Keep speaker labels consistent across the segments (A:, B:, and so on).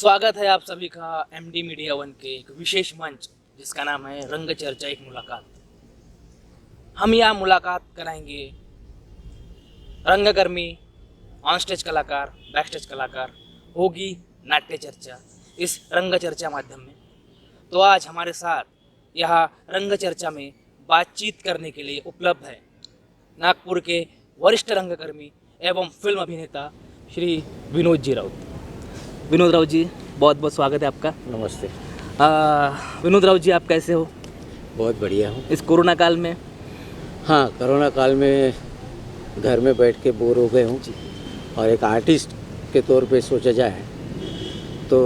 A: स्वागत है आप सभी का एमडी मीडिया वन के एक विशेष मंच जिसका नाम है रंग चर्चा एक मुलाकात। हम यहाँ मुलाकात कराएंगे रंगकर्मी, ऑन स्टेज कलाकार, बैक स्टेज कलाकार, होगी नाट्य चर्चा इस रंग चर्चा माध्यम में। तो आज हमारे साथ यहाँ रंग चर्चा में बातचीत करने के लिए उपलब्ध है नागपुर के वरिष्ठ रंगकर्मी एवं फिल्म अभिनेता श्री विनोद जी राउत। विनोद राउत जी, बहुत बहुत स्वागत है आपका।
B: नमस्ते।
A: विनोद राउत जी, आप कैसे हो?
B: बहुत बढ़िया हूँ।
A: इस कोरोना काल में?
B: हाँ, कोरोना काल में घर में बैठ के बोर हो गए हूँ और एक आर्टिस्ट के तौर पे सोचा जाए तो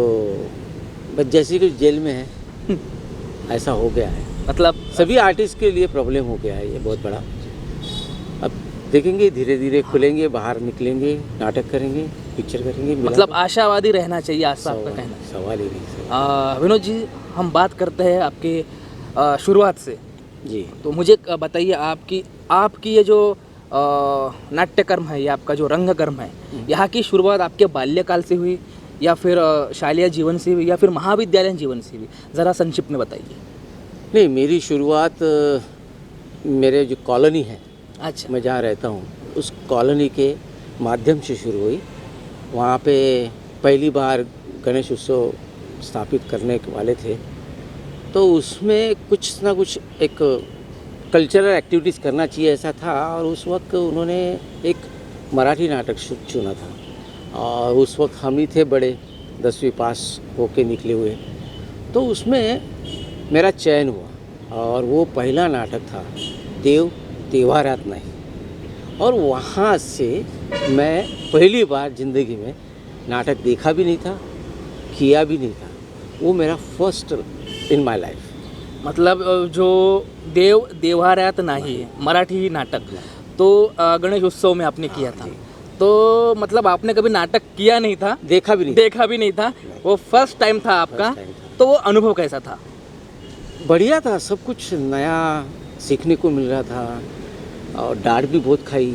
B: बस जैसे कि जेल में है ऐसा हो गया है।
A: मतलब
B: सभी आर्टिस्ट के लिए प्रॉब्लम हो गया है ये बहुत बड़ा। अब देखेंगे, धीरे धीरे खुलेंगे, बाहर निकलेंगे, नाटक करेंगे, पिक्चर करेंगे।
A: मतलब आशावादी रहना चाहिए, आज आपका कहना है।
B: सवाल ही नहीं।
A: विनोद जी, हम बात करते हैं आपके शुरुआत से
B: जी।
A: तो मुझे बताइए आपकी ये जो नाट्यकर्म है, ये आपका जो रंगकर्म है, यहाँ की शुरुआत आपके बाल्यकाल से हुई या फिर शालेय जीवन से हुई या फिर महाविद्यालय जीवन से हुई? ज़रा संक्षिप्त में बताइए।
B: नहीं, मेरी शुरुआत मेरे जो कॉलोनी है,
A: अच्छा,
B: मैं जहाँ रहता हूँ उस कॉलोनी के माध्यम से शुरू हुई। वहाँ पे पहली बार गणेश उत्सव स्थापित करने वाले थे तो उसमें कुछ ना कुछ एक कल्चरल एक्टिविटीज़ करना चाहिए ऐसा था। और उस वक्त उन्होंने एक मराठी नाटक चुना था और उस वक्त हम ही थे बड़े, 10वीं पास होके निकले हुए। तो उसमें मेरा चयन हुआ और वो पहला नाटक था देव त्योहारात नहीं। और वहाँ से मैं पहली बार ज़िंदगी में नाटक देखा भी नहीं था, किया भी नहीं था। वो मेरा फर्स्ट इन माय लाइफ।
A: मतलब जो देवारात नाही मराठी नाटक तो गणेश उत्सव में आपने किया था। तो मतलब आपने कभी नाटक किया नहीं था, देखा भी नहीं था, वो फर्स्ट टाइम था आपका। तो वो अनुभव कैसा था?
B: बढ़िया था, सब कुछ नया सीखने को मिल रहा था और डांट भी बहुत खाई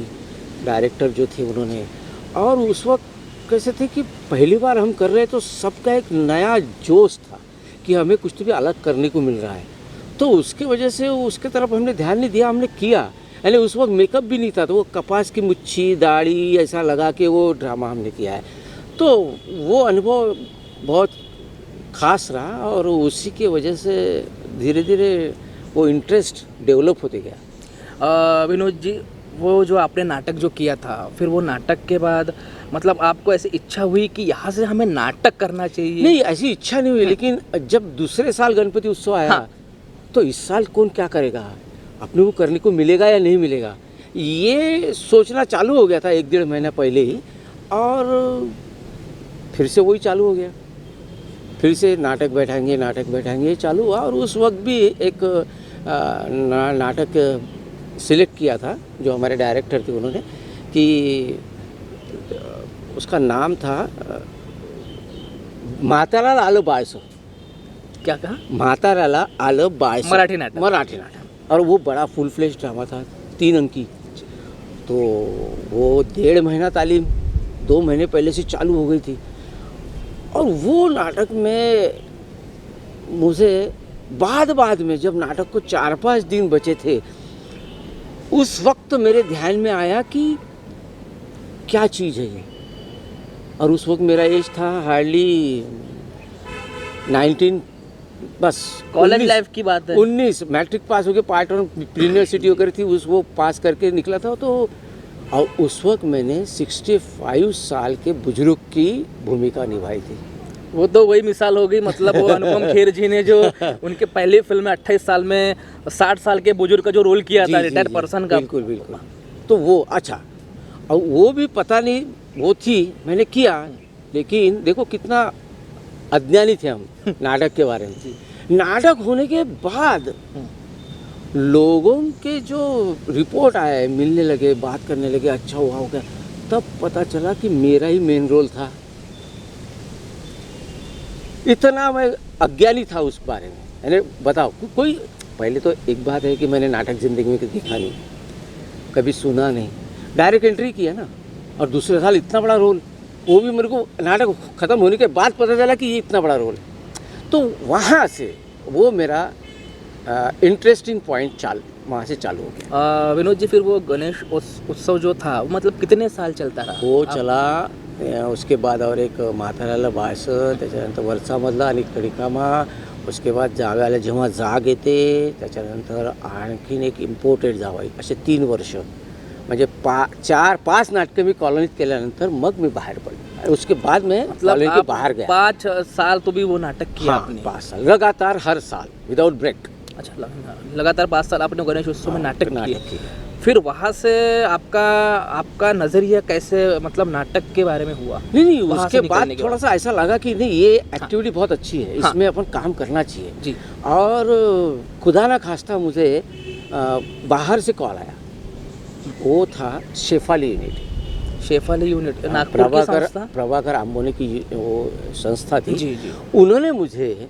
B: डायरेक्टर जो थे उन्होंने। और उस वक्त कैसे थे कि पहली बार हम कर रहे तो सबका एक नया जोश था कि हमें कुछ तो भी अलग करने को मिल रहा है। तो उसके वजह से उसके तरफ हमने ध्यान नहीं दिया, हमने किया। यानी उस वक्त मेकअप भी नहीं था तो वो कपास की मुच्छी दाढ़ी ऐसा लगा के वो ड्रामा हमने किया है। तो वो अनुभव बहुत ख़ास रहा और उसी की वजह से धीरे धीरे वो इंटरेस्ट डेवलप होते गया।
A: विनोद जी, वो जो आपने नाटक जो किया था, फिर वो नाटक के बाद मतलब आपको ऐसी इच्छा हुई कि यहाँ से हमें नाटक करना चाहिए?
B: नहीं, ऐसी इच्छा नहीं हुई, लेकिन जब दूसरे साल गणपति उत्सव आया
A: हाँ।
B: तो इस साल कौन क्या करेगा, अपने को करने को मिलेगा या नहीं मिलेगा, ये सोचना चालू हो गया था 1-1.5 महीना पहले ही। और फिर से वही चालू हो गया, फिर से नाटक बैठाएंगे चालू हुआ। और उस वक्त भी एक नाटक सिलेक्ट किया था जो हमारे डायरेक्टर थे उन्होंने, कि उसका नाम था म्हाताराला आलं बाळसं।
A: क्या कहा?
B: म्हाताराला आलं बाळसं,
A: मराठी नाटक।
B: और वो बड़ा फुल फ्लेश ड्रामा था, 3 अंक की। तो वो 1.5 महीना तालीम 2 महीने पहले से चालू हो गई थी। और वो नाटक में मुझे बाद में जब नाटक को 4-5 दिन बचे थे उस वक्त मेरे ध्यान में आया कि क्या चीज़ है ये। और उस वक्त मेरा एज था हार्डली 19, बस
A: कॉलेज लाइफ की बात है।
B: 19, मैट्रिक पास हो गया, पार्ट 1 प्री यूनिवर्सिटी वगैरह थी, वो पास करके निकला था। तो और उस वक्त मैंने 65 साल के बुजुर्ग की भूमिका निभाई थी।
A: वो तो वही मिसाल हो गई, मतलब वो अनुपम खेर जी ने जो उनके पहले फिल्म में 28 साल में 60 साल के बुजुर्ग का जो रोल किया था, रिटायर्ड पर्सन का।
B: बिल्कुल। तो वो अच्छा, और वो भी पता नहीं वो थी, मैंने किया। लेकिन देखो कितना अज्ञानी थे हम नाटक के बारे में। नाटक होने के बाद लोगों के जो रिपोर्ट आए, मिलने लगे, बात करने लगे, अच्छा हुआ हो गया, तब पता चला कि मेरा ही मेन रोल था। इतना मैं अज्ञानी था उस बारे में। यानी बताओ, कोई पहले तो एक बात है कि मैंने नाटक ज़िंदगी में देखा नहीं, कभी सुना नहीं, डायरेक्ट एंट्री किया ना, और दूसरे साल इतना बड़ा रोल। वो भी मेरे को नाटक ख़त्म होने के बाद पता चला कि ये इतना बड़ा रोल है। तो वहाँ से वो मेरा इंटरेस्टिंग पॉइंट वहाँ से चालू हो गया।
A: विनोद जी, फिर वो गणेश उत्सव जो था वो मतलब कितने साल चलता रहा?
B: वो चला, उसके बाद और एक म्हाताऱ्याला बाळस, त्याच्यानंतर वर्षामधला आणि कडिकामा, उसके बाद जाव्याला जेव्हा जाग येते, त्याच्यानंतर आणखीन एक इम्पोर्टेड जावई, असे 3 वर्ष म्हणजे 4-5 नाटकं मी कॉलनीत केल्यानंतर मग मी बाहेर पडलो। उसके बाद मैं कॉलोनी के बाहर गया।
A: 5 साल तो भी वो नाटक किया
B: हाँ,
A: आपने?
B: 5 साल लगातार, हर साल विदाउट ब्रेक।
A: अच्छा, लगातार 5 साल आपने गणेश उत्सव में नाटक किए।
B: किया।
A: फिर वहाँ से आपका नज़रिया कैसे, मतलब नाटक के बारे में हुआ?
B: नहीं,
A: वहाँ
B: उसके
A: से
B: बाद
A: निकलने के
B: थोड़ा सा ऐसा लगा कि नहीं, ये एक्टिविटी बहुत अच्छी है,
A: हाँ।
B: इसमें अपन काम करना चाहिए
A: जी।
B: और खुदा ना खास्ता मुझे बाहर से कॉल आया। वो था शेफाली यूनिट।
A: शेफाली यूनिट नागपुर की संस्था?
B: प्रभाकर आंबोने की वो संस्था थी।
A: जी जी।
B: उन्होंने मुझे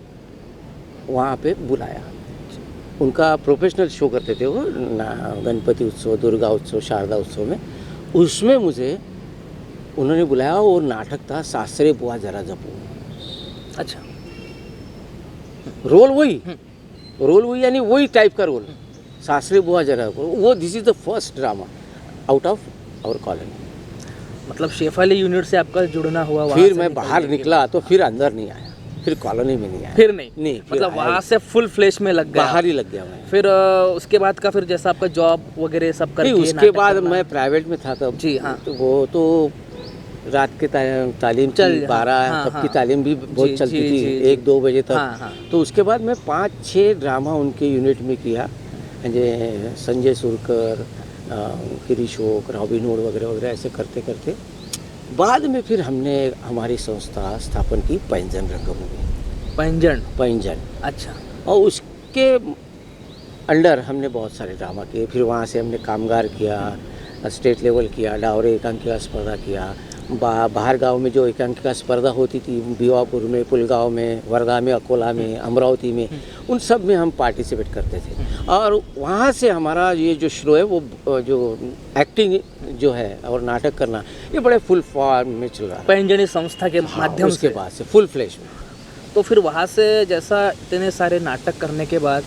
B: वहाँ पे बुलाया। उनका प्रोफेशनल शो करते थे वो, गणपति उत्सव, दुर्गा उत्सव, शारदा उत्सव में। उसमें मुझे उन्होंने बुलाया। वो नाटक था सासरे बुआ जरा जपू।
A: अच्छा।
B: रोल वही यानी वही टाइप का रोल, सासरे बुआ जरा जपू। वो this is the first drama out of our colony.
A: मतलब शेफाली यूनिट से आपका जुड़ना हुआ? वहाँ
B: फिर
A: से
B: मैं
A: निकलने
B: बाहर
A: के
B: निकला तो फिर अंदर नहीं आया, फिर कॉलोनी में नहीं आया।
A: फिर नहीं?
B: फिर
A: मतलब
B: आया
A: वहाँ
B: ही।
A: से फुल फ्लैश में लग गया?
B: बाहर ही लग गया मैं।
A: फिर उसके बाद का, फिर जैसा आपका जॉब वगैरह सब
B: नहीं,
A: करके
B: उसके
A: नाटक
B: बाद
A: करना?
B: मैं प्राइवेट में था तब।
A: जी हाँ।
B: तो वो तो रात के तालीम
A: चल,
B: की 12
A: हाँ,
B: तब
A: हाँ।
B: की तालीम भी बहुत
A: जी,
B: चलती
A: जी,
B: थी,
A: जी, जी।
B: 1-2 बजे तक।
A: हाँ, हाँ।
B: तो उसके बाद मैं 5-6 ड्रामा उनके यूनिट में किया। म्हणजे संजय सुरकर, किरीशोक, रॉबिन हुड वगैरह वगैरह, ऐसे करते करते बाद में फिर हमने हमारी संस्था स्थापन की, पैंजन रंगभूमि। पैंजन।
A: अच्छा।
B: और उसके अंडर हमने बहुत सारे ड्रामा किए। फिर वहाँ से हमने कामगार किया, स्टेट लेवल किया, डावरे एकांकिका स्पर्धा किया। बाहर गांव में जो एकांकिका स्पर्धा होती थी, भिवापुर में, पुलगांव में, वर्धा में, अकोला में, अमरावती में, उन सब में हम पार्टिसिपेट करते थे। और वहाँ से हमारा ये जो शुरू है, वो जो एक्टिंग जो है और नाटक करना, ये बड़े फुल फॉर्म में चल रहा है।
A: पैंजनी संस्था के माध्यम
B: उसके
A: से?
B: बाद से फुल फ्लैश में।
A: तो फिर वहाँ से जैसा इतने सारे नाटक करने के बाद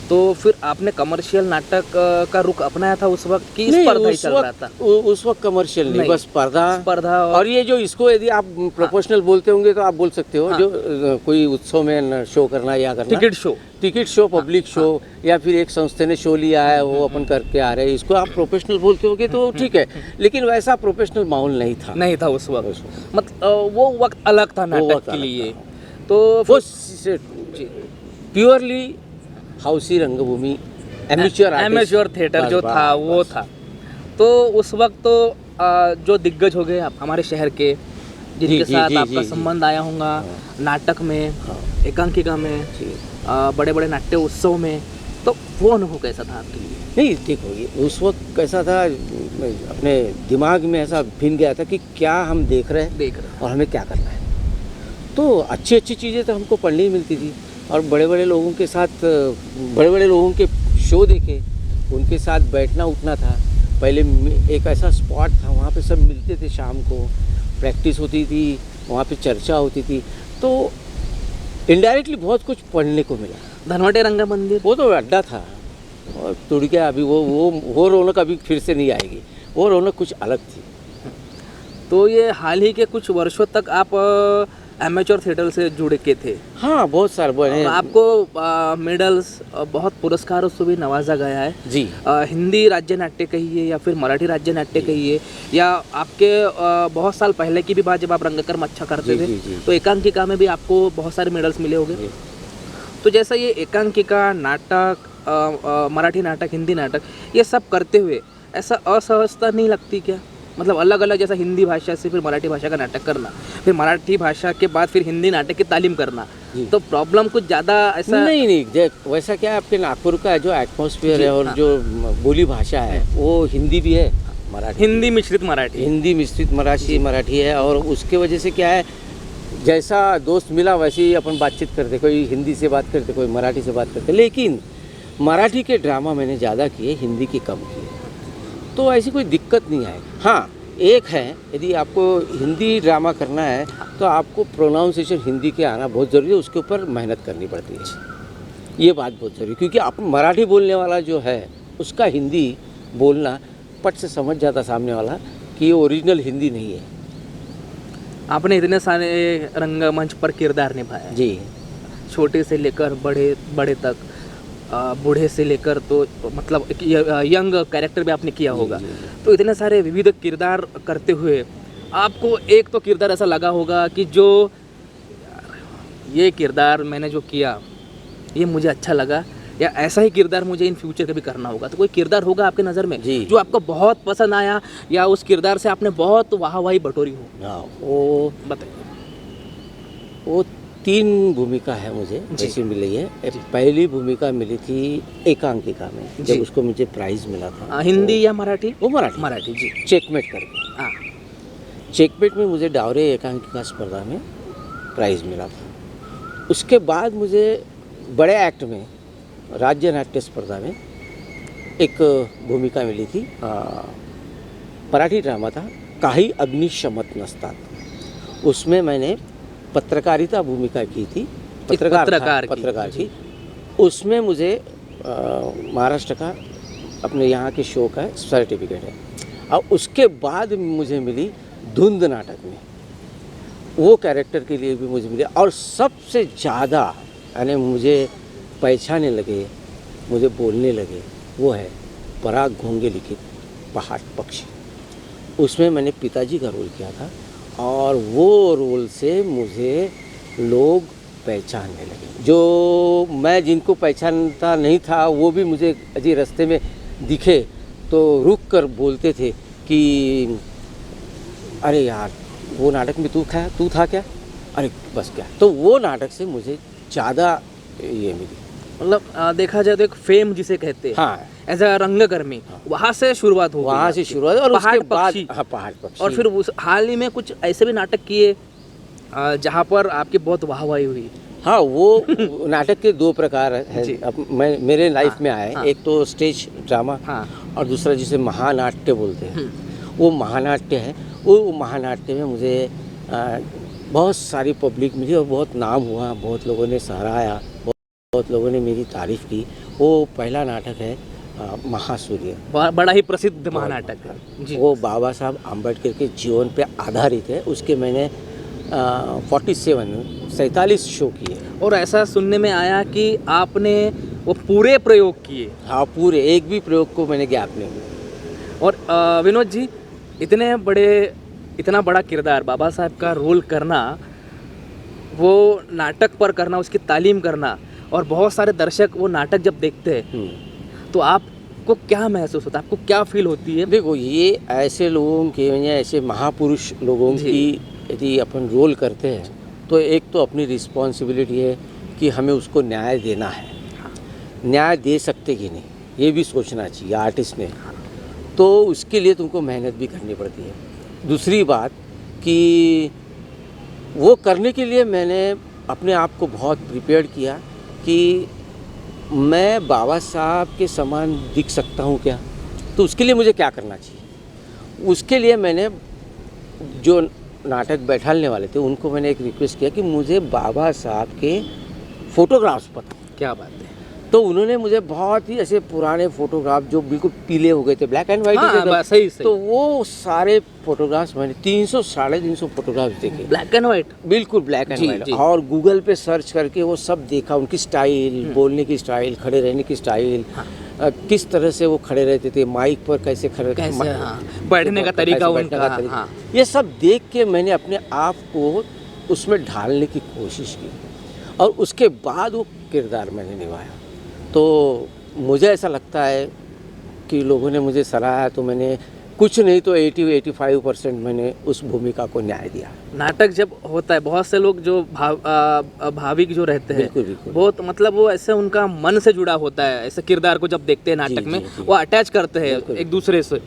A: तो फिर आपने कमर्शियल नाटक का रुख अपनाया था उस वक्त की स्पर्धा ही चल रहा था?
B: उस वक्त कमर्शियल नहीं, बस स्पर्धा।
A: और
B: ये जो इसको यदि आप प्रोपोर्शनल बोलते होंगे तो आप बोल सकते हो,
A: हाँ।
B: जो कोई उत्सव में शो करना या करना, टिकट शो, पब्लिक शो, या फिर एक संस्था ने शो लिया है वो अपन करके आ रहे हैं, इसको आप प्रोफेशनल बोलते होगे तो ठीक है। लेकिन वैसा प्रोफेशनल माहौल नहीं था
A: उस वक्त। मतलब वो वक्त अलग था नाटक के लिए। तो
B: वो प्योरली हाउसी रंगभूमि, एमेच्योर
A: थिएटर जो था वो था। तो उस वक्त तो जो दिग्गज हो गए हमारे शहर के, जिनके साथ आपका संबंध आया होगा नाटक में, एकांकिका में, बड़े बड़े नाट्य उत्सव में, तो वो अनुभव कैसा था आपके लिए?
B: नहीं, ठीक होगी। उस वक्त कैसा था, अपने दिमाग में ऐसा भिन गया था कि क्या हम देख रहे हैं और हमें क्या करना है। तो अच्छी चीज़ें तो हमको पढ़ने ही मिलती थी, और बड़े बड़े लोगों के साथ, बड़े बड़े लोगों के शो देखे, उनके साथ बैठना उठना था। पहले एक ऐसा स्पॉट था, वहाँ पे सब मिलते थे, शाम को प्रैक्टिस होती थी, वहाँ पे चर्चा होती थी। तो इनडायरेक्टली बहुत कुछ पढ़ने को मिला।
A: धनवटे रंगा मंदिर
B: वो तो अड्डा था, और टूट गया। अभी वो रौनक अभी फिर से नहीं आएगी, वो रौनक कुछ अलग थी।
A: तो ये हाल ही के कुछ वर्षों तक आप एमेच्योर थिएटर से जुड़े के थे?
B: हाँ, बहुत सारे बने।
A: आपको मेडल्स, बहुत पुरस्कारों से भी नवाजा गया है
B: जी।
A: हिंदी राज्य नाट्य कहिए या फिर मराठी राज्य नाट्य कहिए, या आपके बहुत साल पहले की भी बात, जब आप रंगकर्म अच्छा करते थे, तो एकांकिका में भी आपको बहुत सारे मेडल्स मिले होंगे। तो जैसा ये एकांकिका, नाटक, मराठी नाटक, हिंदी नाटक, ये सब करते हुए ऐसा असहजता नहीं लगती क्या? मतलब अलग अलग, जैसा हिंदी भाषा से फिर मराठी भाषा का नाटक करना, फिर मराठी भाषा के बाद फिर हिंदी नाटक की तालीम करना, तो प्रॉब्लम कुछ ज़्यादा ऐसा
B: नहीं। वैसा क्या है, आपके नागपुर का जो एटमॉस्फेयर है और जो बोली भाषा है, वो हिंदी भी है, मराठी,
A: हिंदी मिश्रित
B: मराठी है। और उसके वजह से क्या है, जैसा दोस्त मिला वैसे ही अपन बातचीत करते, कोई हिंदी से बात करते, कोई मराठी से बात करते। लेकिन मराठी के ड्रामा मैंने ज़्यादा किए, हिंदी के कम किए, तो ऐसी कोई दिक्कत नहीं आई। हाँ, एक है, यदि आपको हिंदी ड्रामा करना है तो आपको प्रोनाउंसिएशन हिंदी के आना बहुत ज़रूरी है, उसके ऊपर मेहनत करनी पड़ती है। ये बात बहुत ज़रूरी, क्योंकि आप मराठी बोलने वाला जो है उसका हिंदी बोलना पट से समझ जाता सामने वाला कि ये ओरिजिनल हिंदी नहीं है।
A: आपने इतने सारे रंगमंच पर किरदार निभाया,
B: जी
A: छोटे से लेकर बड़े बड़े तक, बूढ़े से लेकर तो मतलब एक यंग कैरेक्टर भी आपने किया होगा।
B: जी।
A: तो इतने सारे विविध किरदार करते हुए आपको एक तो किरदार ऐसा लगा होगा कि जो ये किरदार मैंने जो किया ये मुझे अच्छा लगा, या ऐसा ही किरदार मुझे इन फ्यूचर कभी करना होगा। तो कोई किरदार होगा आपके नज़र में
B: जी।
A: जो आपको बहुत पसंद आया, या उस किरदार से आपने बहुत वाहवाही बटोरी हो?
B: हाँ, वो
A: बताइए।
B: 3 भूमिका है मुझे
A: जी।
B: ऐसी मिली है। पहली भूमिका मिली थी एकांकिका में,
A: जी।
B: जब उसको मुझे प्राइज़ मिला था।
A: हिंदी या मराठी?
B: वो मराठी
A: मराठी, जी।
B: चेकमेट करके।
A: हाँ,
B: चेकमेट में मुझे डावरे एकांकिका स्पर्धा में प्राइज़ मिला था। उसके बाद मुझे बड़े एक्ट में राज्य नाट्य स्पर्धा में एक भूमिका मिली थी। मराठी ड्रामा था काही अग्निशमत नसतात। उसमें मैंने पत्रकारिता भूमिका की थी। पत्रकार
A: जी।
B: थी। उसमें मुझे महाराष्ट्र का अपने यहाँ के शो का सर्टिफिकेट है। और उसके बाद मुझे मिली धुंध नाटक में, वो कैरेक्टर के लिए भी मुझे मिली। और सबसे ज़्यादा यानी मुझे पहचाने लगे, मुझे बोलने लगे, वो है पराग घोंगे लिखित पहाड़ पक्षी। उसमें मैंने पिताजी का रोल किया था, और वो रोल से मुझे लोग पहचानने लगे। जो मैं जिनको पहचानता नहीं था वो भी मुझे अजी रास्ते में दिखे तो रुक कर बोलते थे कि अरे यार वो नाटक में तू था क्या, अरे बस क्या। तो वो नाटक से मुझे ज़्यादा ये मिली।
A: मतलब देखा जाए तो एक फेम जिसे कहते हैं,
B: हाँ,
A: एज अ रंगकर्मी, वहाँ से शुरुआत हो गई
B: वहाँ से
A: आपकी।
B: शुरुआत। और
A: पहाड़
B: उसके बाद
A: पक्षी।
B: हाँ, पहाड़ पक्षी।
A: और फिर उस हाल ही में कुछ ऐसे भी नाटक किए जहाँ पर आपकी बहुत वाहवाही हुई?
B: हाँ, वो नाटक के 2 प्रकार
A: जी।
B: हैं। अब मैं मेरे लाइफ में आए।
A: हाँ।
B: एक तो स्टेज ड्रामा,
A: हाँ।
B: और दूसरा जिसे महानाट्य बोलते हैं, वो महानाट्य है। वो महानाट्य में मुझे बहुत सारी पब्लिक मिली और बहुत नाम हुआ, बहुत लोगों ने सराहा, बहुत लोगों ने मेरी तारीफ़ की। वो पहला नाटक है महासूर्य।
A: बड़ा ही प्रसिद्ध महानाटक है जी।
B: वो बाबा साहब आम्बेडकर के जीवन पे आधारित है। उसके मैंने 47 शो किए।
A: और ऐसा सुनने में आया कि आपने वो पूरे प्रयोग किए।
B: हाँ, पूरे, एक भी प्रयोग को मैंने गैप नहीं दिया।
A: और विनोद जी, इतना बड़ा किरदार, बाबा साहब का रोल करना, वो नाटक पर करना, उसकी तालीम करना, और बहुत सारे दर्शक वो नाटक जब देखते हैं तो आपको क्या महसूस होता है, आपको क्या फील होती है?
B: देखो, ये ऐसे लोगों के या ऐसे महापुरुष लोगों की यदि अपन रोल करते हैं तो एक तो अपनी रिस्पॉन्सिबिलिटी है कि हमें उसको न्याय देना है। न्याय दे सकते कि नहीं ये भी सोचना चाहिए आर्टिस्ट ने। तो उसके लिए तुमको मेहनत भी करनी पड़ती है। दूसरी बात कि वो करने के लिए मैंने अपने आप को बहुत प्रिपेयर किया कि मैं बाबा साहब के समान दिख सकता हूँ क्या, तो उसके लिए मुझे क्या करना चाहिए। उसके लिए मैंने जो नाटक बैठाने वाले थे उनको मैंने एक रिक्वेस्ट किया कि मुझे बाबा साहब के फ़ोटोग्राफ्स पता।
A: क्या बात है।
B: तो उन्होंने मुझे बहुत ही ऐसे पुराने फोटोग्राफ जो बिल्कुल पीले हो गए थे, ब्लैक एंड वाइट
A: हाँ,
B: थे तब,
A: सही।
B: तो वो सारे फोटोग्राफ्स मैंने 300-350 फोटोग्राफ्स देखे,
A: ब्लैक एंड वाइट,
B: बिल्कुल ब्लैक एंड वाइट। और गूगल पे सर्च करके वो सब देखा, उनकी स्टाइल, बोलने की स्टाइल, खड़े रहने की स्टाइल, किस तरह से वो खड़े रहते थे, माइक पर कैसे खड़े,
A: बैठने का तरीका उनका, हाँ।
B: ये सब देख के मैंने अपने आप को उसमें ढालने की कोशिश की और उसके बाद वो किरदार मैंने निभाया। तो मुझे ऐसा लगता है कि लोगों ने मुझे सराहा, तो मैंने कुछ नहीं तो 80-85% मैंने उस भूमिका को न्याय दिया।
A: नाटक जब होता है, बहुत से लोग जो भाविक जो रहते हैं,
B: बिल्कुल।
A: बहुत मतलब वो ऐसे उनका मन से जुड़ा होता है, ऐसे किरदार को जब देखते हैं नाटक में, वो अटैच करते हैं एक दूसरे से।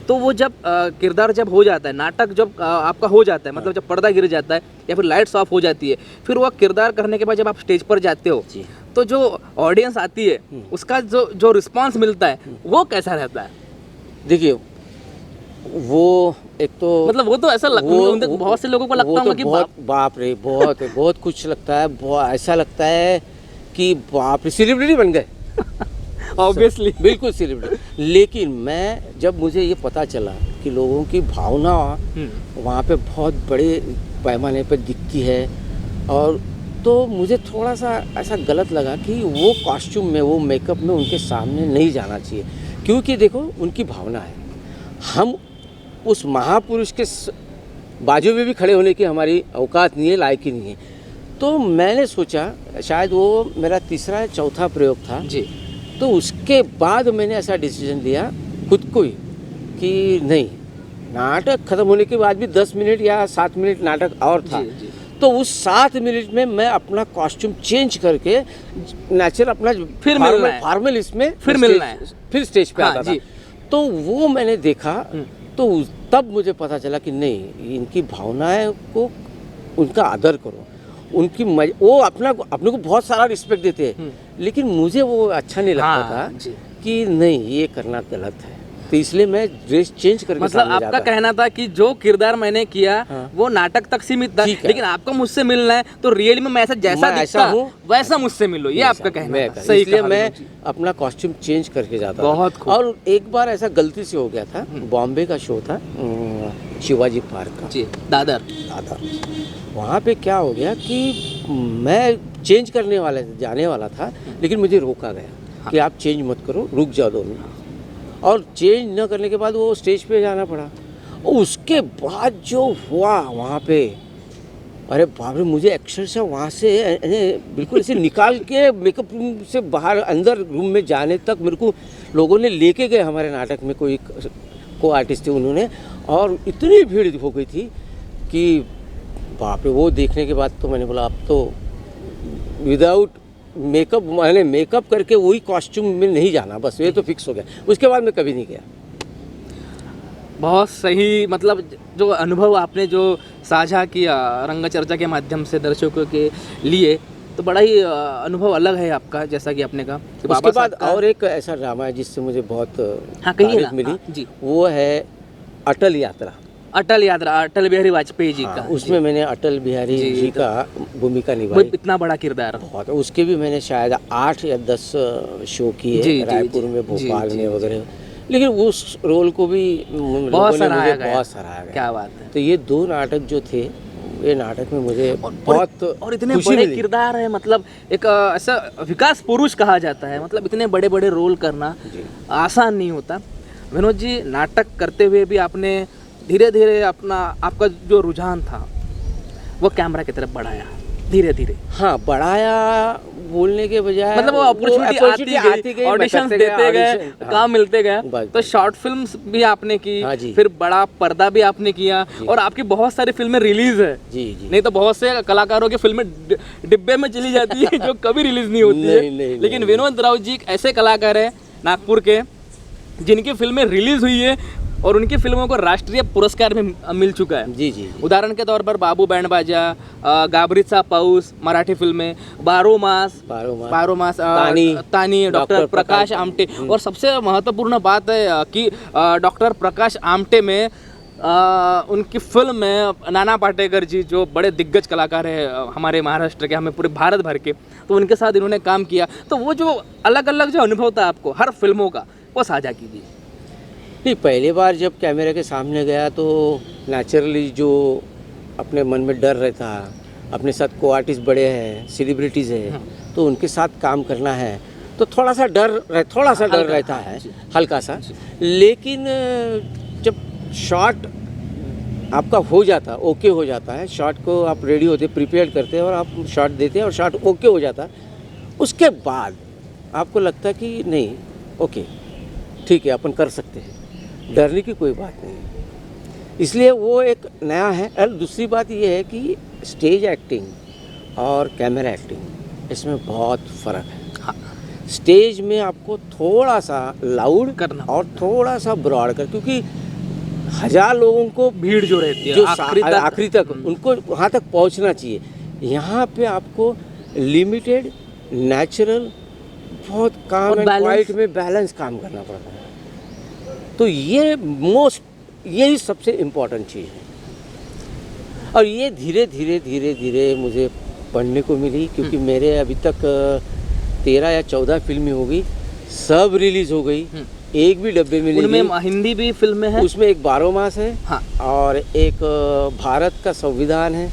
A: तो वो जब किरदार जब हो जाता है, नाटक जब आपका हो जाता है, मतलब जब पर्दा गिर जाता है या फिर लाइट्स ऑफ हो जाती है, फिर वो किरदार करने के बाद जब आप स्टेज पर जाते हो तो जो ऑडियंस आती है उसका जो रिस्पांस मिलता है वो कैसा रहता है?
B: देखिए, वो एक तो
A: मतलब वो तो ऐसा बहुत से लोगों को लगता
B: वो
A: होगा
B: तो
A: कि
B: बहुत बाप रे, बहुत बहुत कुछ लगता है, बहुत ऐसा लगता है कि बाप रे, सेलिब्रिटी बन गए।
A: ऑब्वियसली।
B: बिल्कुल सेलिब्रिटी। लेकिन मैं जब मुझे ये पता चला कि लोगों की भावना वहाँ पे बहुत बड़े पैमाने पर दिखती है, और तो मुझे थोड़ा सा ऐसा गलत लगा कि वो कॉस्ट्यूम में, वो मेकअप में उनके सामने नहीं जाना चाहिए, क्योंकि देखो उनकी भावना है। हम उस महापुरुष के बाजू में भी खड़े होने की हमारी औकात नहीं है, लायक ही नहीं है। तो मैंने सोचा, शायद वो मेरा तीसरा या चौथा प्रयोग था
A: जी।
B: तो उसके बाद मैंने ऐसा डिसीजन लिया खुद को ही कि नहीं, नाटक ख़त्म होने के बाद भी 10 मिनट या 7 मिनट नाटक और था।
A: जी, जी।
B: तो उस 7 मिनट में मैं अपना कॉस्ट्यूम चेंज करके नेचुरल अपना
A: फिर मिलना है।
B: फॉर्मल इसमें
A: फिर मिलना है।
B: फिर स्टेज पे
A: हाँ,
B: आता था।
A: जी।
B: तो वो मैंने देखा, तो तब मुझे पता चला कि नहीं, इनकी भावनाएं को, उनका आदर करो, उनकी वो अपने को बहुत सारा रिस्पेक्ट देते हैं, लेकिन मुझे वो अच्छा नहीं लगता
A: हाँ,
B: था
A: जी।
B: कि नहीं, ये करना गलत है। तो इसलिए मैं ड्रेस चेंज करके
A: मतलब
B: सामने
A: आपका
B: जाता।
A: कहना था कि जो किरदार मैंने किया
B: हाँ।
A: वो नाटक तक सीमित था,
B: ठीक है।
A: लेकिन आपको मुझसे मिलना है तो रियल में मैं ऐसा जैसा
B: मैं
A: दिखता
B: ऐसा हूँ,
A: वैसा मुझसे मिलो, ये आपका कहना
B: मैं
A: था। सही
B: इसलिए
A: कहा
B: मैं
A: विनोद जी।
B: अपना कॉस्ट्यूम चेंज करके जाता
A: बहुत
B: था।
A: खूब।
B: और एक बार ऐसा गलती से हो गया था, बॉम्बे का शो था शिवाजी पार्क का,
A: जी, दादर।
B: दादा। वहाँ पे क्या हो गया कि मैं चेंज करने वाले जाने वाला था, लेकिन मुझे रोका गया कि आप चेंज मत करो, रुक जाओ 2 मिनट। और चेंज न करने के बाद वो स्टेज पे जाना पड़ा। और उसके बाद जो हुआ वहाँ पे, अरे बाप रे, मुझे अक्षरशः वहाँ से बिल्कुल ऐसे निकाल के मेकअप रूम से बाहर अंदर रूम में जाने तक मेरे को लोगों ने लेके गए। हमारे नाटक में कोई को आर्टिस्ट थे उन्होंने, और इतनी भीड़ हो गई थी कि बाप रे, वो देखने के बाद तो मैंने बोला अब तो विदाउट मेकअप, मैंने मेकअप करके वही कॉस्ट्यूम में नहीं जाना, बस ये तो फिक्स हो गया। उसके बाद मैं कभी नहीं गया।
A: बहुत सही। मतलब जो अनुभव आपने जो साझा किया रंग चर्चा के माध्यम से दर्शकों के लिए, तो बड़ा ही अनुभव अलग है आपका, जैसा कि आपने कहा कि बाबा
B: उसके बाद
A: साहब का-
B: और एक ऐसा ड्रामा है जिससे मुझे बहुत
A: हाँ, कहिए
B: तारीफ
A: ना।
B: मिली।
A: हाँ, जी।
B: वो है अटल यात्रा।
A: अटल यात्रा, अटल बिहारी वाजपेयी जी
B: हाँ,
A: का।
B: उसमें मैंने अटल बिहारी
A: जी,
B: जी
A: तो-
B: का भूमिका
A: वो
B: निभाई।
A: इतना बड़ा किरदार।
B: बहुत, उसके भी मैंने शायद 8 या 10 शो किए,
A: जी, जी,
B: रायपुर
A: जी,
B: में, भोपाल
A: जी,
B: में
A: जी,
B: वगैरह। लेकिन उस रोल को भी
A: बहुत
B: लोगों ने
A: सराहा
B: मुझे
A: गया।
B: बहुत सराहा गया।
A: क्या बात है।
B: तो ये 2 नाटक जो थे, ये नाटक में मुझे बहुत
A: और इतने
B: खुशी
A: बड़े
B: मिली।
A: किरदार है, मतलब एक ऐसा विकास पुरुष कहा जाता है, मतलब इतने बड़े बड़े रोल करना
B: जी।
A: आसान नहीं होता। विनोद जी, नाटक करते हुए भी आपने धीरे धीरे आपका जो रुझान था वो कैमरा की तरफ बढ़ाया धीरे धीरे।
B: हाँ, बढ़ाया बोलने के बजाय,
A: मतलब वो अपॉर्चुनिटी आती गई, ऑडिशन देते गए, काम मिलते गए।
B: बस,
A: तो शॉर्ट फिल्म्स भी आपने की,
B: हाँ जी।
A: फिर बड़ा पर्दा भी आपने किया, और आपकी बहुत सारी फिल्में रिलीज है।
B: जी जी।
A: नहीं तो बहुत से कलाकारों की फिल्में डिब्बे में चली जाती है जो कभी रिलीज नहीं होती है।
B: नहीं,
A: लेकिन
B: नहीं।
A: विनोद राव जी एक ऐसे कलाकार हैं नागपुर के जिनकी फिल्में रिलीज हुई है और उनकी फिल्मों को राष्ट्रीय पुरस्कार में मिल चुका है।
B: जी जी।
A: उदाहरण के तौर पर बाबू बैंड बाजा, गाबरीचा पाऊस मराठी फिल्में, बारो मास, तानी, डॉक्टर प्रकाश आमटे। और सबसे महत्वपूर्ण बात है कि डॉक्टर प्रकाश आमटे में उनकी फिल्म में नाना पाटेकर जी जो बड़े दिग्गज कलाकार हैं हमारे महाराष्ट्र के, हमें पूरे भारत भर के, तो उनके साथ इन्होंने काम किया। तो वो जो अलग अलग जो अनुभव था आपको हर फिल्मों का, वो साझा कीजिए।
B: नहीं, पहली बार जब कैमरे के सामने गया तो नेचुरली जो अपने मन में डर रहता, अपने साथ को आर्टिस्ट बड़े हैं, सेलिब्रिटीज़ हैं, तो उनके साथ काम करना है, तो थोड़ा सा डर रहता है, हल्का सा। लेकिन जब शॉट आपका हो जाता, ओके हो जाता है, शॉट को आप रेडी होते, प्रिपेयर करते हैं और आप शॉट देते हैं और शॉट ओके हो जाता, उसके बाद आपको लगता है कि नहीं, ओके ठीक है, अपन कर सकते हैं, डरने की कोई बात नहीं। इसलिए वो एक नया है। और दूसरी बात ये है कि स्टेज एक्टिंग और कैमरा एक्टिंग, इसमें बहुत फ़र्क है।
A: हाँ।
B: स्टेज में आपको थोड़ा सा लाउड
A: करना
B: और थोड़ा सा ब्रॉड कर, क्योंकि 1000 लोगों को
A: भीड़ जो रहती है
B: जो
A: आखिरी
B: तक उनको वहाँ तक पहुँचना चाहिए। यहाँ पे आपको लिमिटेड, नेचुरल, बहुत काम एंड क्वाइट में बैलेंस काम करना पड़ता है। तो ये मोस्ट यही सबसे इम्पोर्टेंट चीज़ है। और ये धीरे धीरे धीरे धीरे मुझे पढ़ने को मिली, क्योंकि मेरे अभी तक 13 या 14 फिल्में हो गई, सब रिलीज़ हो गई, एक भी डब्बे में नहीं
A: उनमें
B: गई।
A: हिंदी भी फिल्में हैं।
B: उसमें एक 12 मास है,
A: हाँ।
B: और एक भारत का संविधान है।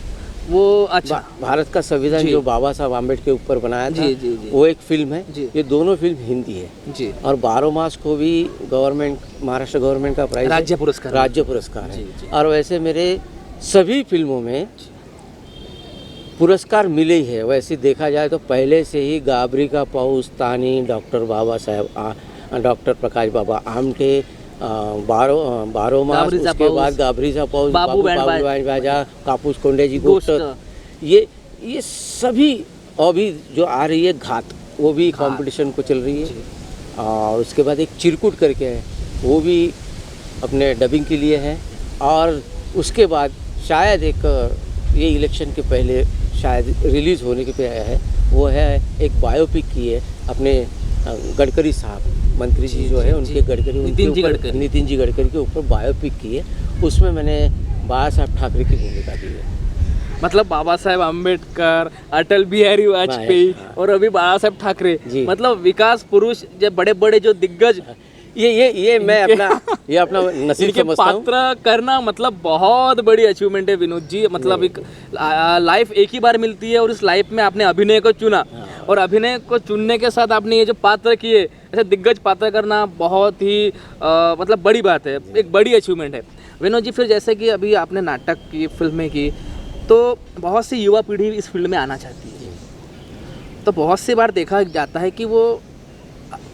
A: वो अच्छा
B: भारत का संविधान
A: जी।
B: जो बाबा साहब आम्बेडकर के ऊपर बनाया था,
A: जी, जी, जी।
B: वो एक फिल्म है।
A: जी।
B: ये दोनों फिल्म हिंदी है।
A: जी।
B: और 12 मास को भी गवर्नमेंट, महाराष्ट्र गवर्नमेंट का प्राइज
A: राज्य पुरस्कार है।
B: राज्य पुरस्कार
A: जी,
B: है।
A: जी।
B: और वैसे मेरे सभी फिल्मों में पुरस्कार मिले ही है। वैसे देखा जाए तो पहले से ही गाबरी का पाउस, तानी, डॉक्टर बाबा साहब, डॉक्टर प्रकाश बाबा आमटे, 12 मास,
A: गाबरीचा
B: उसके
A: पाऊस,
B: बाद गाबरीचा पाउस,
A: बाबू बैंड
B: बाजा, कापूस कोंडे जी
A: गोष्ट।
B: गोष्ट, ये सभी। अभी जो आ रही है घात, वो भी कंपटीशन को चल रही है। और उसके बाद एक चिरकुट करके है, वो भी अपने डबिंग के लिए है। और उसके बाद शायद एक ये इलेक्शन के पहले शायद रिलीज़ होने के पे आया है, वो है एक बायोपिक की है अपने गडकरी साहब, मंत्री जी जो है उनके, गडकरी, नितिन जी गडकरी के ऊपर बायोपिक की है। उसमें मैंने बाबा साहब ठाकरे की भूमिका दी है।
A: मतलब बाबा साहेब अम्बेडकर, अटल बिहारी वाजपेयी और अभी बाबा साहेब ठाकरे, मतलब विकास पुरुष, जो बड़े बड़े जो दिग्गज,
B: ये मैं अपना नसीब समझता हूँ।
A: पात्र करना मतलब बहुत बड़ी अचीवमेंट है विनोद जी। मतलब एक लाइफ एक ही बार मिलती है, और इस लाइफ में आपने अभिनय को चुना, और अभिनय को चुनने के साथ आपने ये जो पात्र किए, ऐसे दिग्गज पात्र करना बहुत ही मतलब बड़ी बात है, एक बड़ी अचीवमेंट है विनोद जी। फिर जैसे कि अभी आपने नाटक की, फिल्में की, तो बहुत सी युवा पीढ़ी इस फील्ड में आना चाहती है, तो बहुत सी बार देखा जाता है कि वो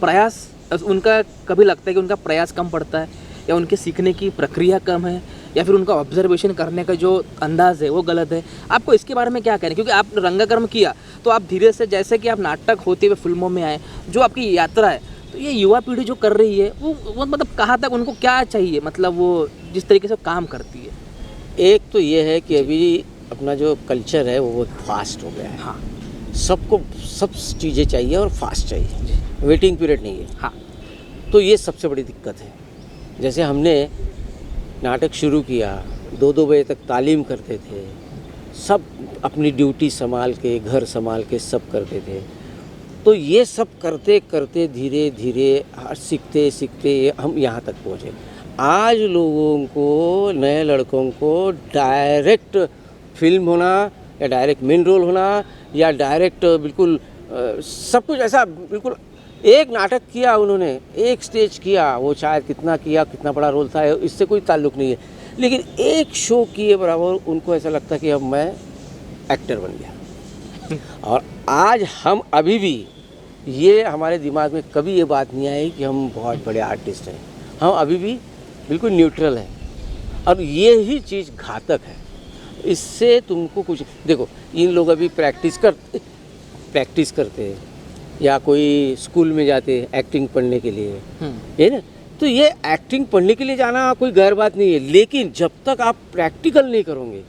A: प्रयास, उनका कभी लगता है कि उनका प्रयास कम पड़ता है, या उनके सीखने की प्रक्रिया कम है, या फिर उनका ऑब्जर्वेशन करने का जो अंदाज़ है वो गलत है। आपको इसके बारे में क्या कहना है? क्योंकि आप रंगकर्म किया, तो आप धीरे से, जैसे कि आप नाटक होते हुए फिल्मों में आए, जो आपकी यात्रा है, तो ये युवा पीढ़ी जो कर रही है वो मतलब कहाँ तक उनको क्या चाहिए, मतलब वो जिस तरीके से काम करती है।
B: एक तो ये है कि अभी अपना जो कल्चर है वो फास्ट हो गया है।
A: हाँ,
B: सबको सब चीज़ें चाहिए और फास्ट चाहिए, वेटिंग पीरियड नहीं है।
A: हाँ,
B: तो ये सबसे बड़ी दिक्कत है। जैसे हमने नाटक शुरू किया, 2-2 बजे तक तालीम करते थे, सब अपनी ड्यूटी संभाल के, घर संभाल के सब करते थे। तो ये सब करते करते धीरे धीरे सीखते सीखते हम यहाँ तक पहुँचे। आज लोगों को, नए लड़कों को डायरेक्ट फिल्म होना, या डायरेक्ट मेन रोल होना, या डायरेक्ट बिल्कुल सब कुछ ऐसा, बिल्कुल एक नाटक किया उन्होंने, एक स्टेज किया, वो शायद कितना किया, कितना बड़ा रोल था, इससे कोई ताल्लुक़ नहीं है, लेकिन एक शो किए बराबर उनको ऐसा लगता कि अब मैं एक्टर बन गया। और आज हम अभी भी, ये हमारे दिमाग में कभी ये बात नहीं आई कि हम बहुत बड़े आर्टिस्ट हैं। हम अभी भी बिल्कुल न्यूट्रल हैं, और ये ही चीज़ घातक है। इससे तुमको कुछ, देखो इन लोग अभी प्रैक्टिस करते हैं, या कोई स्कूल में जाते हैं एक्टिंग पढ़ने के लिए, है ना। तो ये एक्टिंग पढ़ने के लिए जाना कोई गैर बात नहीं है, लेकिन जब तक आप प्रैक्टिकल नहीं करोगे,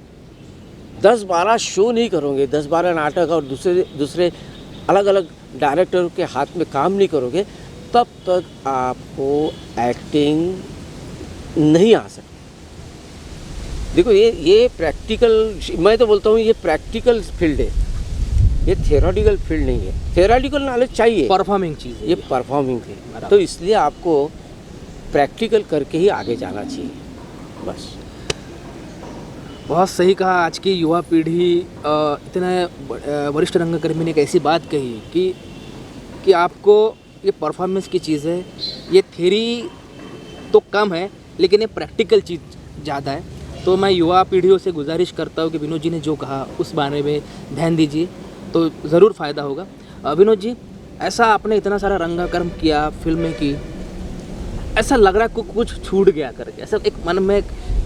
B: 10-12 शो नहीं करोगे, 10-12 नाटक और दूसरे अलग अलग डायरेक्टर के हाथ में काम नहीं करोगे, तब तक आपको एक्टिंग नहीं आ सकती। देखो ये प्रैक्टिकल, मैं तो बोलता हूँ ये प्रैक्टिकल फील्ड है, ये थियोरेटिकल फील्ड नहीं है। थियोरेटिकल नॉलेज चाहिए,
A: परफॉर्मिंग चीज़ है
B: ये परफॉर्मिंग है। तो इसलिए आपको प्रैक्टिकल करके ही आगे जाना चाहिए, बस।
A: बहुत सही कहा। आज की युवा पीढ़ी, इतने वरिष्ठ रंगकर्मी ने एक ऐसी बात कही कि आपको ये परफॉर्मेंस की चीज़ है, ये थ्योरी तो कम है, लेकिन ये प्रैक्टिकल चीज़ ज़्यादा है। तो मैं युवा पीढ़ियों से गुजारिश करता हूँ कि विनोद जी ने जो कहा उस बारे में ध्यान दीजिए, तो ज़रूर फ़ायदा होगा। विनोद जी, ऐसा आपने इतना सारा रंगकर्म किया, फिल्में की, ऐसा लग रहा है कुछ छूट गया करके, ऐसा एक मन में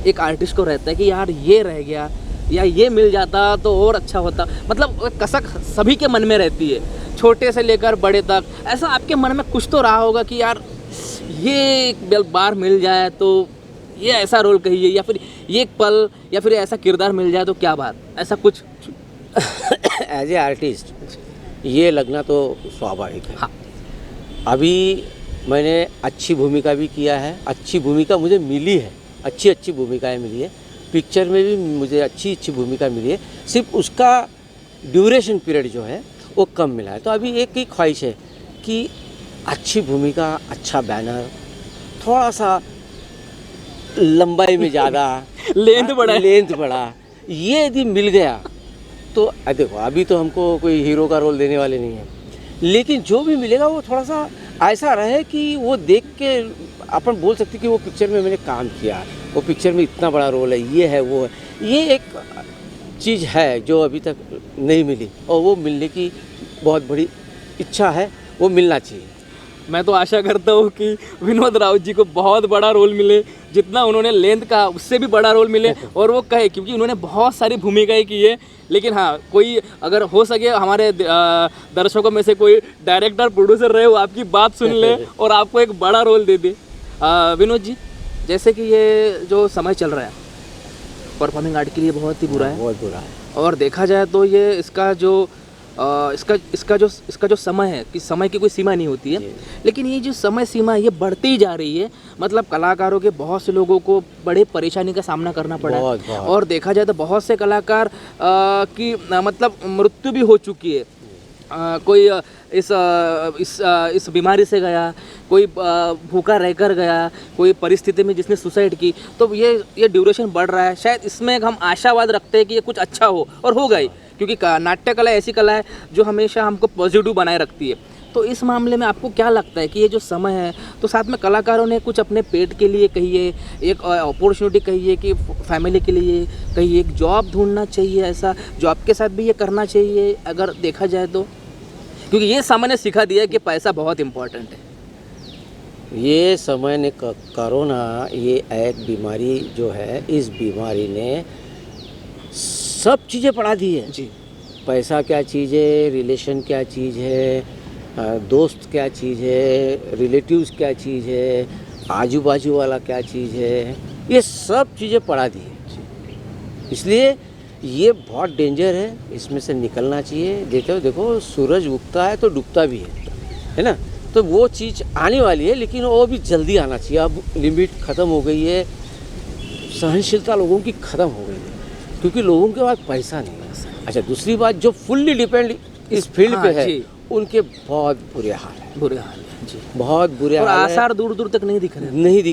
A: एक आर्टिस्ट को रहता है कि यार ये रह गया, या ये मिल जाता तो और अच्छा होता। मतलब कसक सभी के मन में रहती है, छोटे से लेकर बड़े तक। ऐसा आपके मन में कुछ तो रहा होगा कि यार ये एक बार मिल जाए तो ये ऐसा रोल कहिए, या फिर ये एक पल, या फिर ऐसा किरदार मिल जाए तो क्या बात, ऐसा कुछ।
B: एज ए आर्टिस्ट ये लगना तो स्वाभाविक है।
A: हाँ।
B: अभी मैंने अच्छी भूमिका भी किया है, अच्छी भूमिका मुझे मिली है, अच्छी अच्छी भूमिकाएं मिली है, पिक्चर में भी मुझे अच्छी अच्छी भूमिका मिली है, सिर्फ उसका ड्यूरेशन पीरियड जो है वो कम मिला है। तो अभी एक ही ख्वाहिश है कि अच्छी भूमिका, अच्छा बैनर, थोड़ा सा लंबाई में ज़्यादा लेंथ बढ़ा, ये यदि मिल गया तो देखो अभी तो हमको कोई हीरो का रोल देने वाले नहीं हैं, लेकिन जो भी मिलेगा वो थोड़ा सा ऐसा रहे कि वो देख के अपन बोल सकते कि वो पिक्चर में मैंने काम किया, वो पिक्चर में इतना बड़ा रोल है, ये है वो है। ये एक चीज़ है जो अभी तक नहीं मिली और वो मिलने की बहुत बड़ी इच्छा है, वो मिलना चाहिए।
C: मैं तो आशा करता हूँ कि विनोद राउत जी को बहुत बड़ा रोल मिले, जितना उन्होंने लेंथ कहा उससे भी बड़ा रोल मिले और वो कहे, क्योंकि उन्होंने बहुत सारी भूमिकाएं की है। लेकिन हाँ, कोई अगर हो सके हमारे दर्शकों में से कोई डायरेक्टर प्रोड्यूसर रहे, वो आपकी बात सुन ले और आपको एक बड़ा रोल दे दे। विनोद जी, जैसे कि ये जो समय चल रहा है परफॉर्मिंग आर्ट के लिए बहुत ही बुरा है,
B: बहुत बुरा है।
C: और देखा जाए तो ये इसका जो समय है कि समय की कोई सीमा नहीं होती है, लेकिन ये जो समय सीमा है ये बढ़ती जा रही है। मतलब कलाकारों के बहुत से लोगों को बड़े परेशानी का सामना करना पड़ा है,
B: बहुत।
C: और देखा जाए तो बहुत से कलाकार की मतलब मृत्यु भी हो चुकी है। कोई इस बीमारी से गया, कोई भूखा रहकर गया, कोई परिस्थिति में जिसने सुसाइड की। तो ये ड्यूरेशन बढ़ रहा है, शायद इसमें हम आशावाद रखते हैं कि ये कुछ अच्छा हो, और होगा ही, क्योंकि नाट्य कला ऐसी कला है जो हमेशा हमको पॉजिटिव बनाए रखती है। तो इस मामले में आपको क्या लगता है कि ये जो समय है, तो साथ में कलाकारों ने कुछ अपने पेट के लिए कहिए, एक अपॉर्चुनिटी कहिए कि फैमिली के लिए कहिए, एक जॉब ढूंढना चाहिए, ऐसा जॉब के साथ भी ये करना चाहिए अगर देखा जाए तो, क्योंकि ये समय ने सिखा दिया है कि पैसा बहुत इम्पोर्टेंट है।
B: ये समय ने कोरोना, ये एक बीमारी जो है, इस बीमारी ने सब चीज़ें पढ़ा दी है
C: जी।
B: पैसा क्या चीज़ है, रिलेशन क्या चीज़ है, दोस्त क्या चीज़ है, रिलेटिव्स क्या चीज़ है, आजू बाजू वाला क्या चीज़ है, ये सब चीज़ें पढ़ा दी है। इसलिए ये बहुत डेंजर है, इसमें से निकलना चाहिए। देखो सूरज उगता है तो डूबता भी है ना। तो वो चीज़ आने वाली है, लेकिन वो भी जल्दी आना चाहिए। अब लिमिट ख़त्म हो गई है, सहनशीलता लोगों की ख़त्म हो गई है, क्योंकि लोगों के पास पैसा नहीं है। अच्छा, दूसरी बात, जो फुल्ली डिपेंड इस फील्ड पे है, उनके बहुत बुरे हाल है
C: जी,
B: बहुत बुरे
C: और
B: हाल है।
C: आसार दूर दूर तक नहीं दिख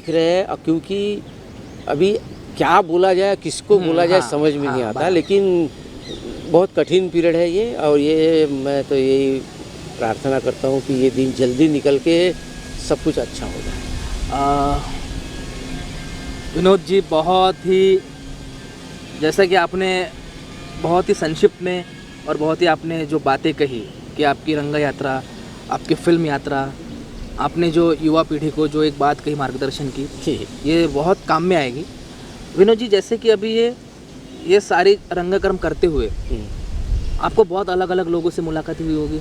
C: रहे
B: हैं, क्योंकि अभी क्या बोला जाए, किसको बोला जाए, समझ में नहीं आता। लेकिन बहुत कठिन पीरियड है ये, और ये मैं तो यही प्रार्थना करता हूँ कि ये दिन जल्दी निकल के सब कुछ अच्छा हो जाए।
C: विनोद जी, बहुत ही, जैसा कि आपने बहुत ही संक्षिप्त में और बहुत ही आपने जो बातें कही कि आपकी रंग यात्रा, आपकी फिल्म यात्रा, आपने जो युवा पीढ़ी को जो एक बात कही, मार्गदर्शन की, ये बहुत काम में आएगी। विनोद जी, जैसे कि अभी ये सारी रंगकर्म करते हुए आपको बहुत अलग अलग लोगों से मुलाकात हुई होगी,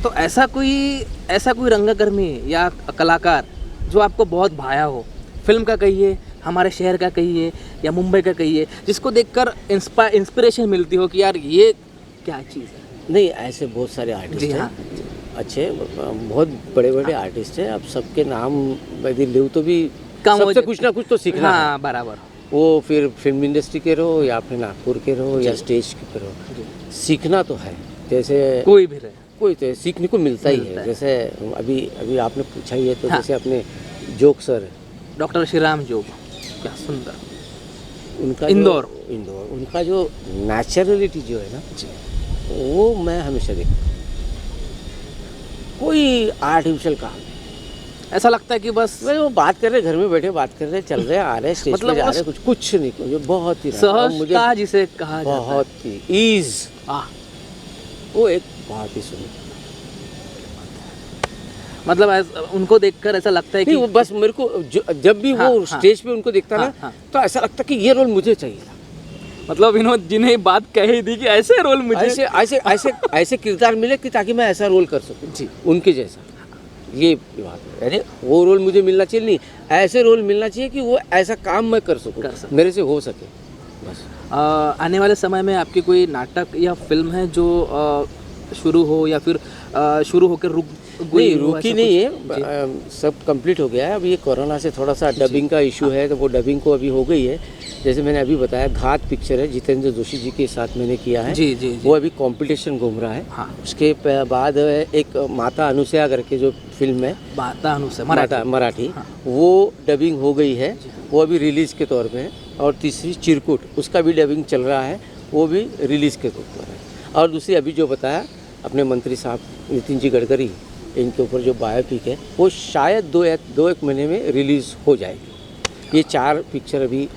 C: तो ऐसा कोई रंगकर्मी या कलाकार जो आपको बहुत भाया हो, फिल्म का कहिए, हमारे शहर का कहिए या मुंबई का कहिए, जिसको देखकर इंस्पिरेशन मिलती हो कि यार ये क्या चीज़ है?
B: नहीं, ऐसे बहुत सारे आर्टिस्ट हैं।
C: हाँ।
B: अच्छे, बहुत बड़े बड़े आर्टिस्ट हैं। अब सबके नाम यदि लूँ तो भी सबसे कुछ ना कुछ तो सीखना है।
C: बराबर।
B: वो फिर फिल्म इंडस्ट्री के रहो या फिर नागपुर के रहो या स्टेज के रहो, सीखना तो है। जैसे
C: कोई भी रहे,
B: कोई तो सीखने को मिलता ही है। जैसे अभी आपने पूछा ही है, तो जैसे अपने जोग सर,
C: डॉक्टर श्रीराम जोग, क्या सुंदर,
B: उनका
C: इंदौर,
B: उनका जो नेचुरलिटी जो है ना, वो मैं हमेशा देखता हूँ। कोई आर्टिफिशियल काम नहीं।
C: ऐसा लगता है कि बस
B: वो बात कर रहे, घर में बैठे बात कर रहे, चल रहे, आ रहे, स्टेज पे जा रहे, कुछ नहीं, मुझे बहुत ही
C: सहजता जिसे कहा जाता है,
B: बहुत ही ईज, वो एक बहुत ही सुंदर,
C: मतलब उनको देखकर ऐसा लगता है कि
B: वो बस मेरे को जब भी वो स्टेज पे उनको देखता ना, तो ऐसा लगता कि ये रोल मुझे चाहिए था।
C: मतलब विनोद जी ने बात कही थी कि ऐसे रोल मुझे,
B: ऐसे किरदार मिले कि ताकि मैं ऐसा रोल कर सकूं जी, उनके जैसा। ये बात है, अरे वो रोल मुझे मिलना चाहिए, नहीं ऐसे रोल मिलना चाहिए कि वो ऐसा काम मैं कर सकूं, मेरे से हो सके बस।
C: आने वाले समय में आपकी कोई नाटक या फिल्म है जो शुरू हो या फिर शुरू होकर
B: नहीं रुकी नहीं है, सब कंप्लीट हो गया है। अब ये कोरोना से थोड़ा सा डबिंग का इशू है, तो वो डबिंग को अभी हो गई है। जैसे मैंने अभी बताया, घात पिक्चर है, जितेंद्र जोशी जी के साथ मैंने किया है।
C: जी जी जी।
B: वो अभी कंपटीशन घूम रहा है।
C: हाँ।
B: उसके बाद एक माता अनुसया करके जो फिल्म है,
C: माता अनुसया
B: मराठी,
C: हाँ।
B: वो डबिंग हो गई है, वो अभी रिलीज़ के तौर पे है। और तीसरी चिरकुट, उसका भी डबिंग चल रहा है, वो भी रिलीज़ के तौर पर है। और दूसरी अभी जो बताया अपने मंत्री साहब नितिन जी गडकरी, इनके ऊपर जो बायोपिक है, वो शायद दो एक महीने में रिलीज़ हो जाएगी। ये 4 पिक्चर अभी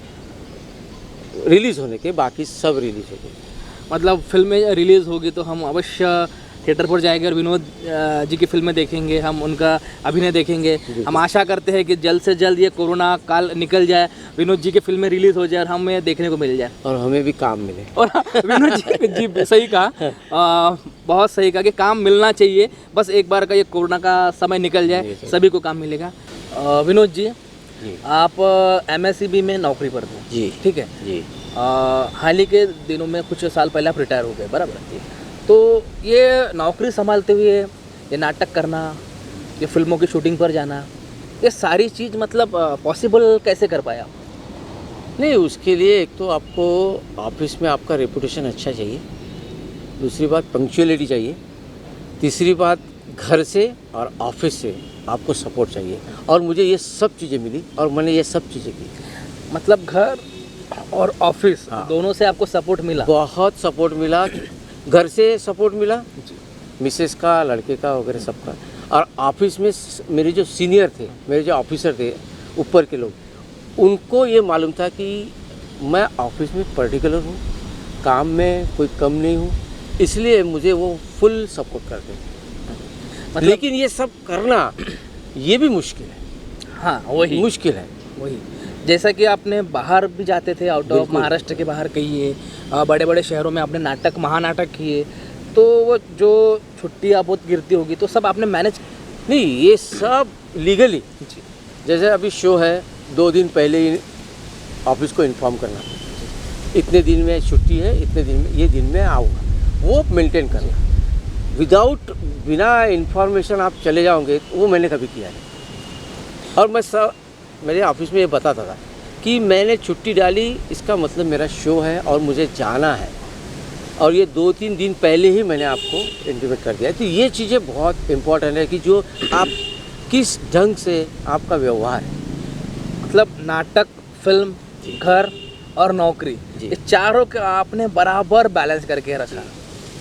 B: रिलीज़ होने के, बाकी सब रिलीज़ हो गए।
C: मतलब फिल्में रिलीज़ होगी तो हम अवश्य थिएटर पर जाएंगे और विनोद जी की फिल्में देखेंगे, हम उनका अभिनय देखेंगे। हम आशा करते हैं कि जल्द से जल्द ये कोरोना काल निकल जाए, विनोद जी की फिल्में रिलीज़ हो जाए और हमें देखने को मिल जाए,
B: और हमें भी काम मिले।
C: और विनोद जी सही कहा, बहुत सही कहा कि काम मिलना चाहिए। बस एक बार का ये कोरोना का समय निकल जाए, सभी को काम मिलेगा। विनोद जी, आप MSCB में नौकरी पर थे
B: जी,
C: ठीक है
B: जी।
C: हाल ही के दिनों में कुछ साल पहले आप रिटायर हो गए, बराबर। तो ये नौकरी संभालते हुए ये नाटक करना, ये फिल्मों की शूटिंग पर जाना, ये सारी चीज़ मतलब पॉसिबल कैसे कर पाया?
B: नहीं, उसके लिए एक तो आपको ऑफिस में आपका रेपुटेशन अच्छा चाहिए, दूसरी बात पंक्चुअलिटी चाहिए, तीसरी बात घर से और ऑफिस से आपको सपोर्ट चाहिए। और मुझे ये सब चीज़ें मिली और मैंने ये सब चीज़ें की।
C: मतलब घर और ऑफिस
B: हाँ।
C: दोनों से आपको सपोर्ट मिला?
B: बहुत सपोर्ट मिला। घर से सपोर्ट मिला, मिसेस का, लड़के का वगैरह सबका। और ऑफिस में मेरे जो सीनियर थे, मेरे जो ऑफिसर थे, ऊपर के लोग, उनको ये मालूम था कि मैं ऑफिस में पर्टिकुलर हूँ, काम में कोई कम नहीं हूँ, इसलिए मुझे वो फुल सपोर्ट करते हैं।
C: मतलब
B: लेकिन ये सब करना ये भी मुश्किल है।
C: हाँ, वही
B: मुश्किल है।
C: वही जैसा कि आपने बाहर भी जाते थे, आउट ऑफ
B: बिल्कुल।
C: महाराष्ट्र के बाहर कहिए, बड़े बड़े शहरों में आपने नाटक, महानाटक किए, तो वो जो छुट्टियाँ बहुत गिरती होगी तो सब आपने मैनेज?
B: नहीं, ये सब लीगली। जैसे अभी शो है, 2 दिन पहले ही ऑफिस को इन्फॉर्म करना, इतने दिन में छुट्टी है, इतने दिन में ये दिन में आऊँगा, वो मेंटेन करना। विदाउट, बिना इन्फॉर्मेशन आप चले जाओगे, वो मैंने कभी किया नहीं। और मैं सब मेरे ऑफिस में ये बताता था कि मैंने छुट्टी डाली, इसका मतलब मेरा शो है और मुझे जाना है, और ये 2-3 दिन पहले ही मैंने आपको इंटीमेट कर दिया। तो ये चीज़ें बहुत इम्पोर्टेंट है कि जो आप किस ढंग से आपका व्यवहार है।
C: मतलब नाटक, फिल्म, घर और नौकरी, ये चारों का आपने बराबर बैलेंस करके रखा,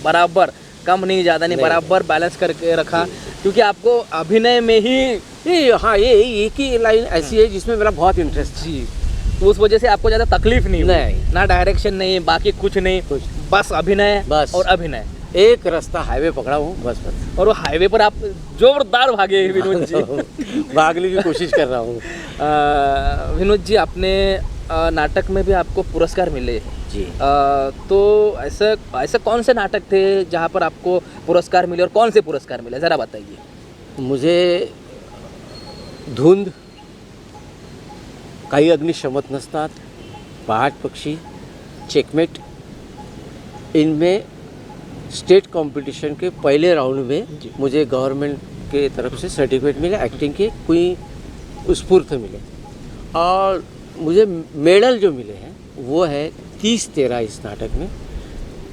C: बराबर, कम नहीं ज़्यादा नहीं, बराबर बैलेंस करके रखा, क्योंकि आपको अभिनय में ही
B: हाँ, ये एक ही लाइन ऐसी है जिसमें मेरा बहुत इंटरेस्ट है।
C: जी, तो उस वजह से आपको ज़्यादा तकलीफ नहीं हुई,
B: नहीं।
C: ना डायरेक्शन नहीं, बाकी कुछ नहीं, बस अभिनय
B: बस।
C: और अभिनय।
B: एक रास्ता हाईवे पकड़ा हूँ, बस।
C: और वो हाईवे पर आप जोरदार भागे विनोद जी।
B: भागने की कोशिश कर रहा हूँ।
C: विनोद जी, अपने नाटक में भी आपको पुरस्कार मिले
B: जी।
C: तो ऐसे कौन से नाटक थे जहाँ पर आपको पुरस्कार मिले और कौन से पुरस्कार मिले, ज़रा बताइए।
B: मुझे धुंद, काही अग्निशमत नसतात, पहाट पक्षी, चेकमेट, इनमें स्टेट कंपटीशन के पहले राउंड में मुझे गवर्नमेंट के तरफ से सर्टिफिकेट मिले, एक्टिंग के कोई स्फूर्त मिले। और मुझे मेडल जो मिले हैं वो है 30-13 इस नाटक में।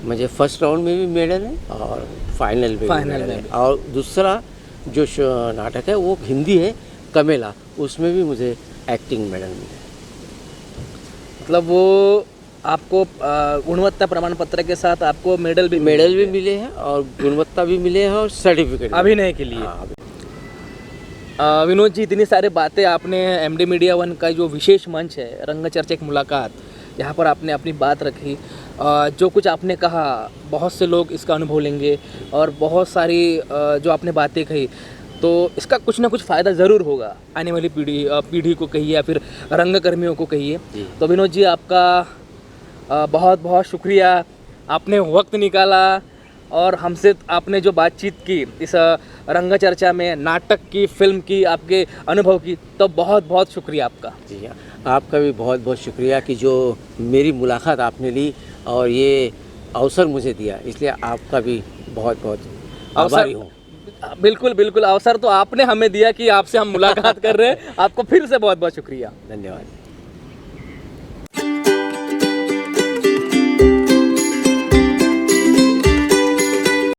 B: मुझे फर्स्ट राउंड में भी मेडल है और फाइनल में भी मेडल है। और दूसरा जो नाटक है वो हिंदी है, कमेला, उसमें भी मुझे एक्टिंग मेडल मिला।
C: मतलब वो आपको गुणवत्ता प्रमाण पत्र के साथ आपको मेडल भी
B: मिले हैं और गुणवत्ता भी मिले हैं और सर्टिफिकेट
C: अभिनय के लिए। विनोद जी, इतनी सारी बातें आपने MD मीडिया 1 का जो विशेष मंच है, रंगचर्चा एक मुलाकात, यहाँ पर आपने अपनी बात रखी, जो कुछ आपने कहा बहुत से लोग इसका अनुभव लेंगे और बहुत सारी जो आपने बातें कही, तो इसका कुछ ना कुछ फ़ायदा ज़रूर होगा आने वाली पीढ़ी को कहिए या फिर रंगकर्मियों को कहिए। तो विनोद जी, आपका बहुत बहुत शुक्रिया, आपने वक्त निकाला और हमसे आपने जो बातचीत की इस रंगचर्चा में, नाटक की, फिल्म की, आपके अनुभव की, तो बहुत बहुत शुक्रिया आपका।
B: जी, आपका भी बहुत बहुत शुक्रिया कि जो मेरी मुलाकात आपने ली और ये अवसर मुझे दिया, इसलिए आपका भी बहुत बहुत आभारी हूँ।
C: बिल्कुल बिल्कुल, अवसर तो आपने हमें दिया कि आपसे हम मुलाकात कर रहे हैं। आपको फिर से बहुत बहुत शुक्रिया।
B: धन्यवाद।